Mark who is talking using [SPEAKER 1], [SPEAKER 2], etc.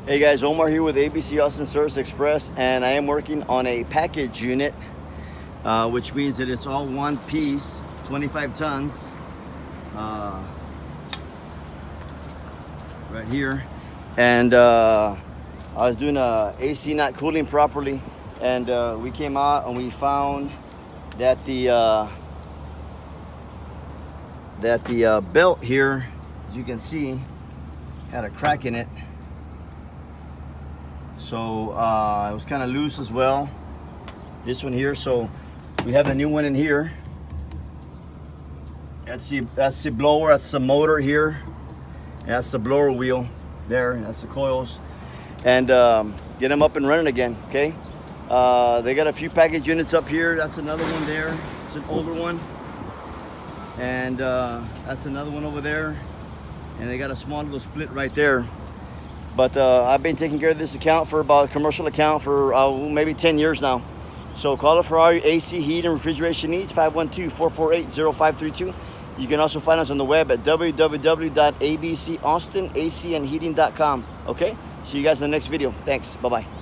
[SPEAKER 1] Hey guys, Omar here with ABC Austin Service Express, and I am working on a package unit, which means that it's all one piece, 25 tons, right here. And I was doing a AC not cooling properly, and we came out and we found that the belt here, as you can see, had a crack in it. So it was kind of loose as well, this one here. So we have the new one in here. That's the blower, that's the motor here. And that's the blower wheel there, that's the coils. And get them up and running again, okay? They got a few package units up here. That's another one there. It's an older one. And that's another one over there. And they got a small little split right there. But I've been taking care of this account for about commercial account for maybe 10 years now. So call it for all your AC, heat, and refrigeration needs, 512-448-0532. You can also find us on the web at www.abcaustinacandheating.com. Okay? See you guys in the next video. Thanks. Bye-bye.